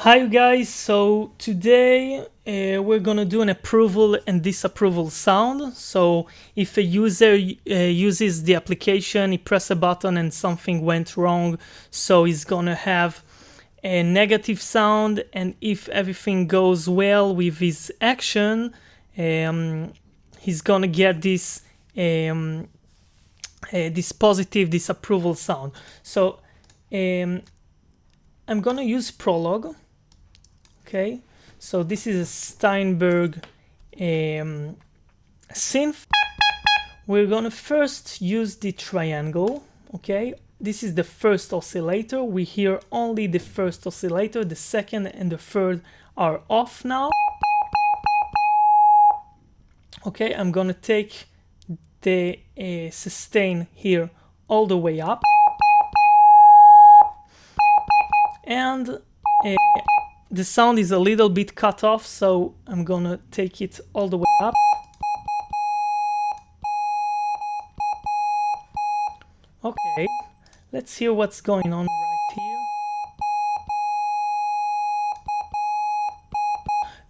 Hi you guys, so today we're gonna do an approval and disapproval sound. So if a user uses the application, he press a button and something went wrong, so he's gonna have a negative sound, and if everything goes well with his action, he's gonna get this this positive disapproval sound. So I'm gonna use Prologue. Okay, so this is a Steinberg synth. We're gonna first use the triangle. Okay, this is the first oscillator. We hear only the first oscillator. The second and the third are off now. Okay, I'm gonna take the sustain here all the way up, and the sound is a little bit cut off, so I'm gonna take it all the way up. Okay, let's hear what's going on right here.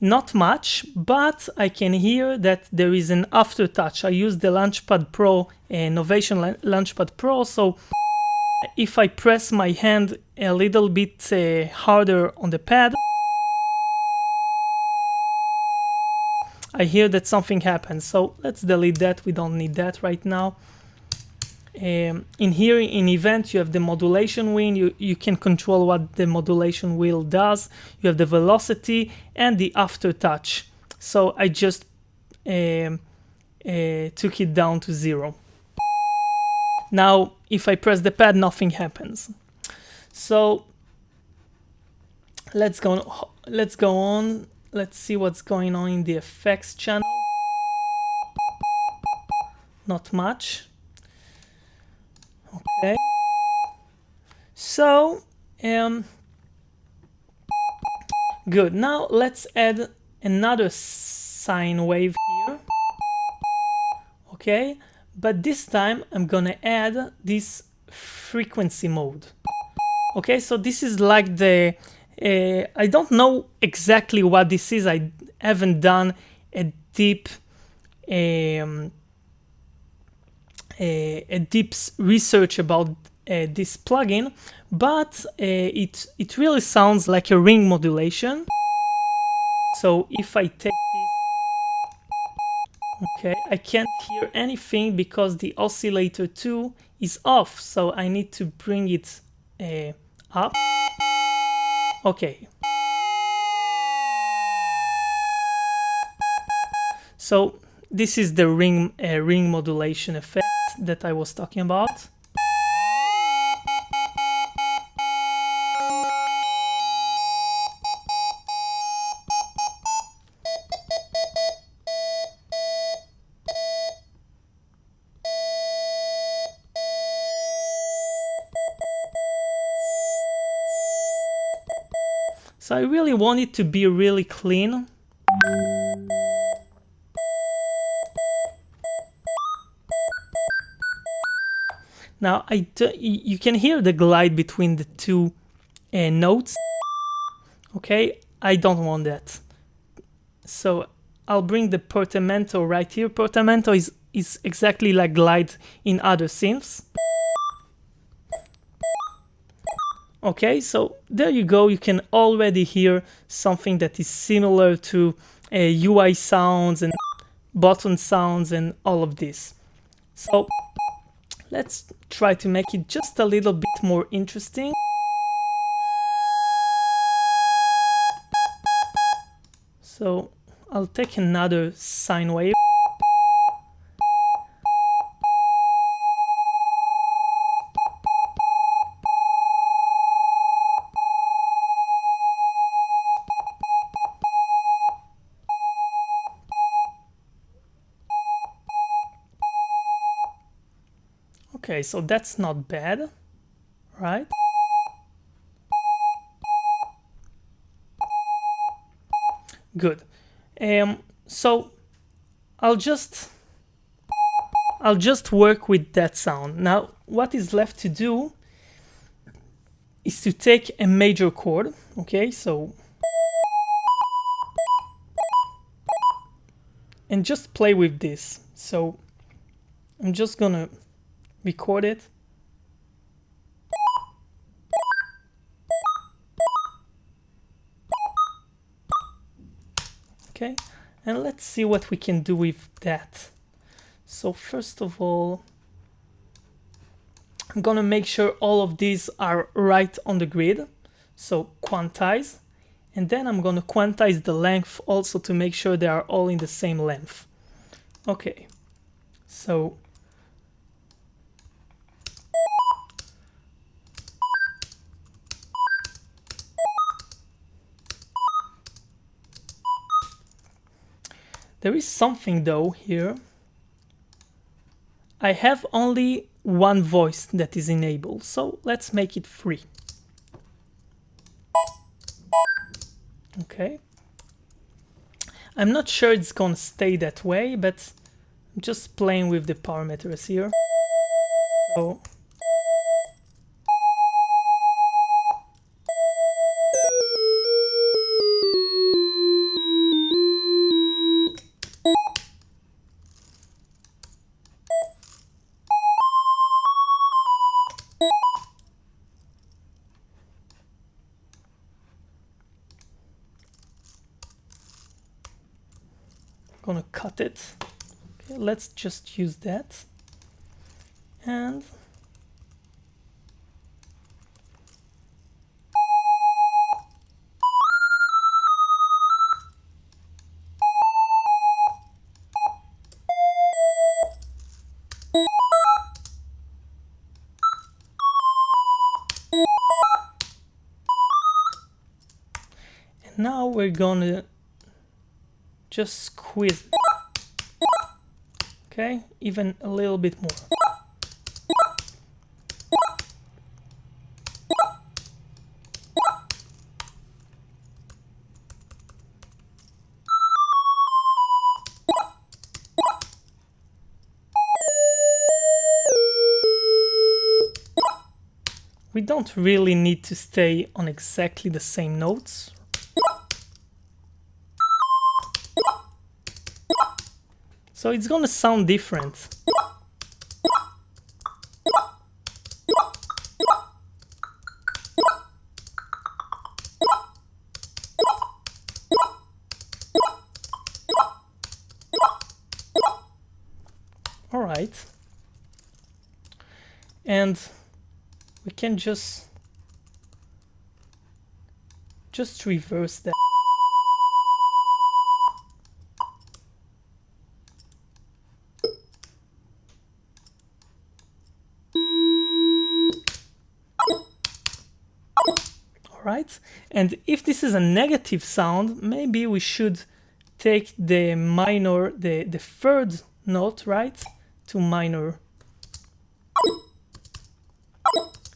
Not much, but I can hear that there is an aftertouch. I use the Launchpad Pro, Novation Launchpad Pro, so if I press my hand a little bit harder on the pad, I hear that something happens. So let's delete that. We don't need that right now. In here, in event, you have the modulation wheel. You can control what the modulation wheel does. You have the velocity and the aftertouch. So I just took it down to 0. Now, if I press the pad, nothing happens. So let's go on. Let's see what's going on in the effects channel. Not much. Okay. So, good. Now let's add another sine wave here. Okay. But this time I'm gonna add this frequency mode. Okay, so this is like the I don't know exactly what this is. I haven't done a deep research about this plugin, but it really sounds like a ring modulation. So if I take this, okay, I can't hear anything because the oscillator 2 is off, so I need to bring it up. Okay. So this is the ring modulation effect that I was talking about. So I really want it to be really clean. Now you can hear the glide between the two notes. Okay, I don't want that. So I'll bring the portamento right here. Portamento is exactly like glide in other synths. Okay, so there you go. You can already hear something that is similar to UI sounds and button sounds and all of this. So let's try to make it just a little bit more interesting. So I'll take another sine wave. Okay, so that's not bad, right? Good. So I'll just work with that sound. Now, what is left to do is to take a major chord, okay, so, and just play with this. So I'm just gonna record it. Okay, and let's see what we can do with that. So first of all, I'm gonna make sure all of these are right on the grid. So quantize, and then I'm gonna quantize the length also to make sure they are all in the same length. Okay, so there is something though here. I have only one voice that is enabled, so let's make it 3. Okay. I'm not sure it's gonna stay that way, but I'm just playing with the parameters here. So gonna cut it. Okay, let's just use that. And now we're gonna just squeeze it. Okay, even a little bit more. We don't really need to stay on exactly the same notes. So it's gonna sound different. All right. And we can just reverse that. Right, and if this is a negative sound, maybe we should take the minor, the third note, right, to minor.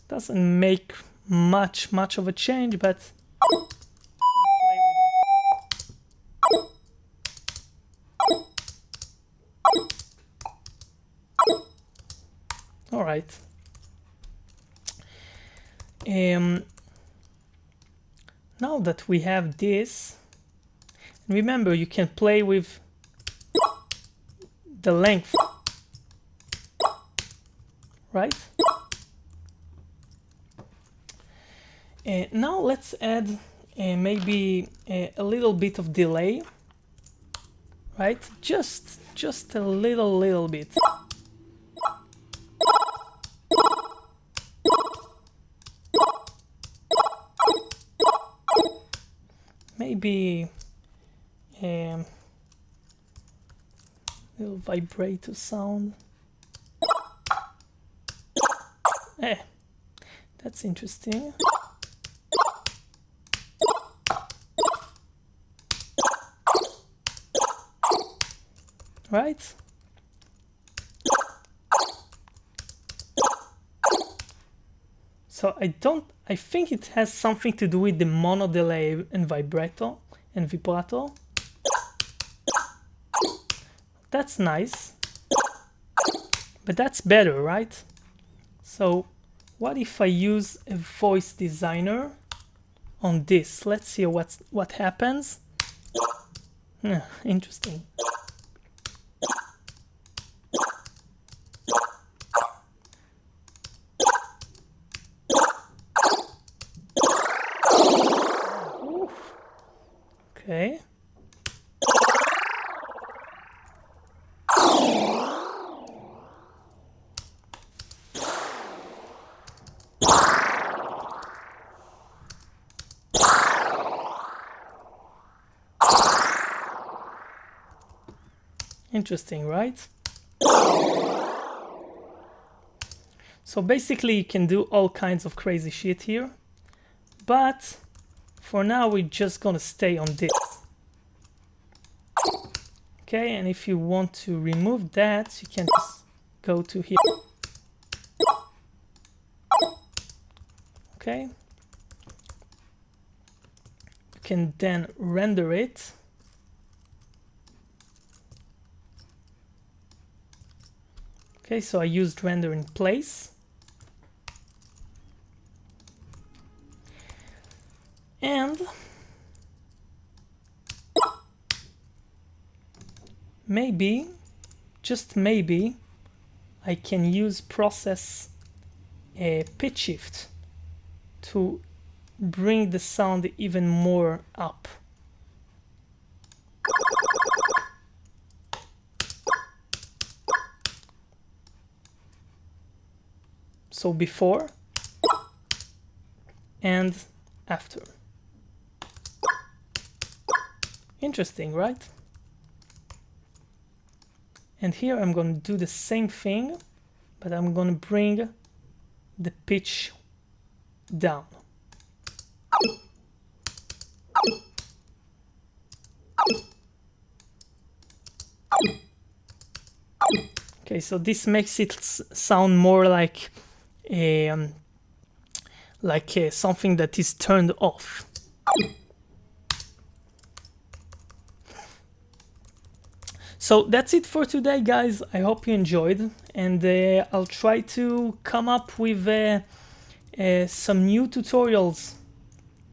Doesn't make much of a change, but play with it. All right. Now that we have this, remember you can play with the length, right? Now let's add maybe a little bit of delay, right? Just a little bit. Maybe a little vibrato sound. That's interesting. Right? So I think it has something to do with the mono delay and vibrato and vibrato. That's nice, but that's better, right? So What if I use a voice designer on this? Let's see what happens. Interesting. Okay. Interesting, right? So basically you can do all kinds of crazy shit here, but for now we're just gonna stay on this. Okay, and if you want to remove that, you can just go to here. Okay. You can then render it. Okay, so I used render in place. And maybe, just maybe, I can use process pitch shift to bring the sound even more up. So before and after. Interesting, right? And here I'm going to do the same thing, but I'm going to bring the pitch down. Okay, so this makes it sound more like something that is turned off. So that's it for today, guys. I hope you enjoyed, and I'll try to come up with some new tutorials